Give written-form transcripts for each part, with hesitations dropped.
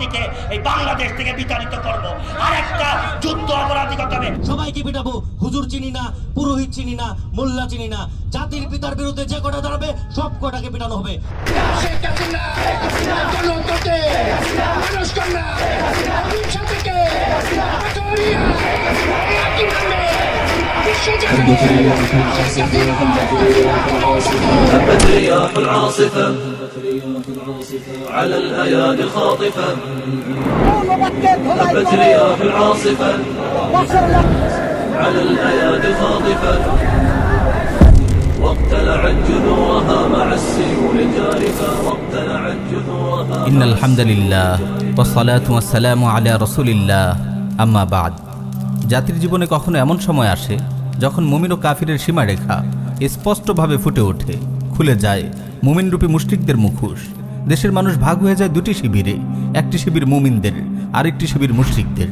শক্তিকে এই বাংলাদেশ থেকে বিতাড়িত করব। আর একটা যুদ্ধ অপরাধী করতে হবে। সবাইকে পিটাবো, হুজুর চিনি না, পুরোহিত চিনি না, মোল্লা চিনি না, জাতির পিতার বিরুদ্ধে যে কটা দাঁড়াবে সব কটাকে পিটানো হবে। هبت رياح العاصفة على الأيادي خاطفة هبت رياح العاصفة على الأيادي خاطفة واقتلعت جذورها مع السيول جارفة واقتلعت جذورها إن الحمد لله والصلاة والسلام على رسول الله أما بعد জাতির জীবনে কখনো এমন সময় আসে যখন মুমিন ও কাফিরের সীমারেখা স্পষ্টভাবে ফুটে ওঠে, খুলে যায় মুমিনরূপী মুশরিকদের মুখোশ। দেশের মানুষ ভাগ হয়ে যায় দুটি শিবিরে, একটি শিবির মুমিনদের, আরেকটি শিবির মুশরিকদের।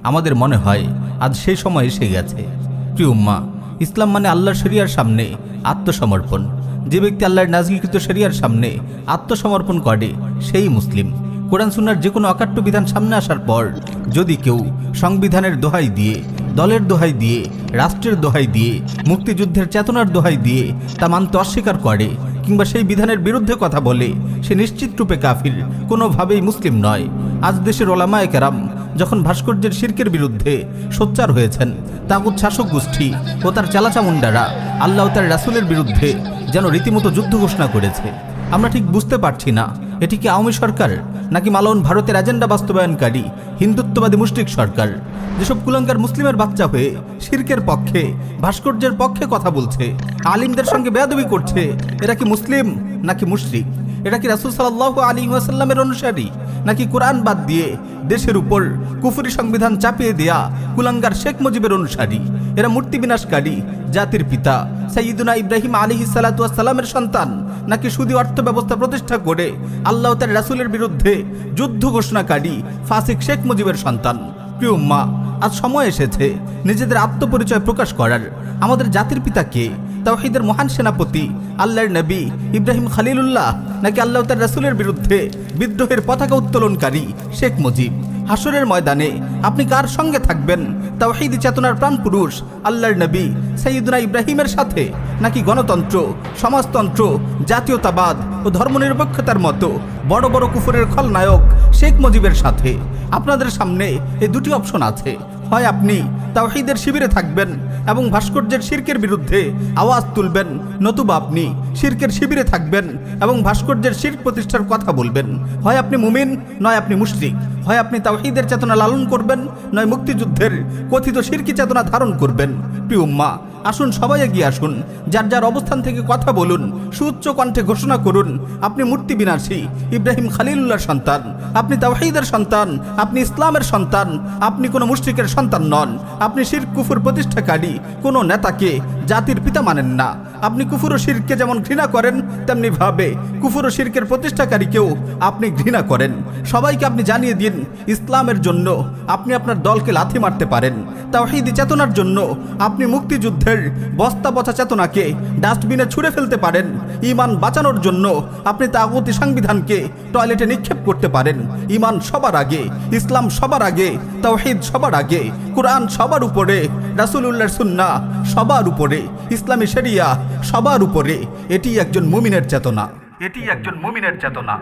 আমাদের মনে হয় আজ সেই সময় এসে গেছে। প্রিয় উম্মাহ, ইসলাম মানে আল্লাহর শরিয়ার সামনে আত্মসমর্পণ। যে ব্যক্তি আল্লাহর নাযিলকৃত শরিয়ার সামনে আত্মসমর্পণ করে সেই মুসলিম। কোরআন সুন্নাহর যে কোনো অকাট্য বিধান সামনে আসার পর যদি কেউ সংবিধানের দোহাই দিয়ে, দলের দোহাই দিয়ে, রাষ্ট্রের দোহাই দিয়ে, মুক্তিযুদ্ধের চেতনার দোহাই দিয়ে তা মানতে অস্বীকার করে কিংবা সেই বিধানের বিরুদ্ধে কথা বলে, সে নিশ্চিত রূপে কাফির, কোনোভাবেই মুসলিম নয়। আজ দেশের ওলামায়ে কেরাম যখন ভাস্কর্যের শিরকের বিরুদ্ধে সোচ্চার হয়েছেন, তাগুত শাসক গোষ্ঠী ও তার চালাচামুন্ডারা আল্লাহ ও তার রাসূলের বিরুদ্ধে যেন রীতিমতো যুদ্ধ ঘোষণা করেছে। আমরা ঠিক বুঝতে পারছি না এটি কি আওয়ামী সরকার নাকি মালাউন ভারতের এজেন্ডা বাস্তবায়নকারী হিন্দুত্ববাদী মুশরিক সরকার। যেসব কুলাঙ্গার মুসলিমের বাচ্চা হয়ে শিরকের পক্ষে, ভাস্কর্যের পক্ষে কথা বলছে, আলিমদের সঙ্গে বেয়াদবি করছে, এরা কি মুসলিম নাকি মুশরিক? এরা কি রাসূল সাল্লাল্লাহু আলাইহি ওয়াসাল্লামের অনুসারী নাকি কোরআন বাদ দিয়ে দেশের উপর কুফরি সংবিধান চাপিয়ে দেয়া কুলাঙ্গার শেখ মুজিবের অনুসারী? এরা মূর্তি বিনাশকারী, জাতির পিতা সাইয়্যিদুনা ইব্রাহিম আলাইহিস সালাতু ওয়াস সালামের সন্তান নাকি সুদী অর্থ ব্যবস্থা প্রতিষ্ঠা করে আল্লাহ তার রাসূলের বিরুদ্ধে যুদ্ধ ঘোষণাকারী ফাসিক শেখ মুজিবের সন্তান? প্রিয় উম্মাহ, আজ সময় এসেছে নিজেদের আত্মপরিচয় প্রকাশ করার। আমাদের জাতির পিতা কে? তাওহীদের মহান সেনাপতি আল্লাহর নবী ইব্রাহিম খলিলুল্লাহ নাকি আল্লাহ তার রাসূলের বিরুদ্ধে বিদ্রোহের পতাকা উত্তোলনকারী শেখ মুজিব? হাসরের ময়দানে আপনি কার সঙ্গে থাকবেন? তাওহীদি চেতনার প্রাণপুরুষ আল্লাহর নবী সাইয়্যিদুনা ইব্রাহিমের সাথে নাকি গণতন্ত্র, সমাজতন্ত্র, জাতীয়তাবাদ ও ধর্মনিরপেক্ষতার মতো বড় বড় কুফরের খলনায়ক শেখ মুজিবের সাথে? আপনাদের সামনে এই দুটি অপশন আছে। হয় আপনি তাওহীদের শিবিরে থাকবেন এবং ভাস্কর্যের শিরকের বিরুদ্ধে আওয়াজ তুলবেন, নতুবা আপনি শিরকের শিবিরে থাকবেন এবং ভাস্কর্যের শিরক প্রতিষ্ঠার কথা বলবেন। হয় আপনি মুমিন, নয় আপনি মুশরিক। হয় আপনি তাওহীদের চেতনা লালন করবেন, নয় মুক্তিযুদ্ধের কথিত শিরকি চেতনা ধারণ করবেন। প্রিয় উম্মাহ, আসুন সবাই এগিয়ে আসুন, যার যার অবস্থান থেকে কথা বলুন, সুউচ্চ কণ্ঠে ঘোষণা করুন আপনি মূর্তি বিনাশী ইব্রাহিম খলিলুল্লাহর সন্তান, আপনি তাওহীদের সন্তান, আপনি ইসলামের সন্তান, আপনি কোনো মুশরিকের সন্তান নন। আপনি শিরক কুফর প্রতিষ্ঠাকারী কোনো নেতাকে জাতির পিতা মানেন না। আপনি কুফর ও শিরককে যেমন ঘৃণা করেন, তেমনি ভাবে কুফর ও শিরকের প্রতিষ্ঠাকারীকেও আপনি ঘৃণা করেন। সবাইকে আপনি জানিয়ে দিন ইসলামের জন্য আপনি আপনার দলকে লাথি মারতে পারেন। তাওহীদি চেতনার জন্য আপনি মুক্তিযুদ্ধের বস্তা পচা চেতনাকে ডাস্টবিনে ছুঁড়ে ফেলতে পারেন। ঈমান বাঁচানোর জন্য আপনি তাগুতি সংবিধানকে টয়লেটে নিক্ষেপ করতে পারেন। ঈমান সবার আগে, ইসলাম সবার আগে, তাওহীদ সবার আগে, কোরআন সবার উপরে, রাসূলুল্লাহর সুন্নাহ সবার উপরে, ইসলামী শরিয়া সবার উপরে। এটি একজন মুমিনের চেতনা, এটি একজন মুমিনের চেতনা।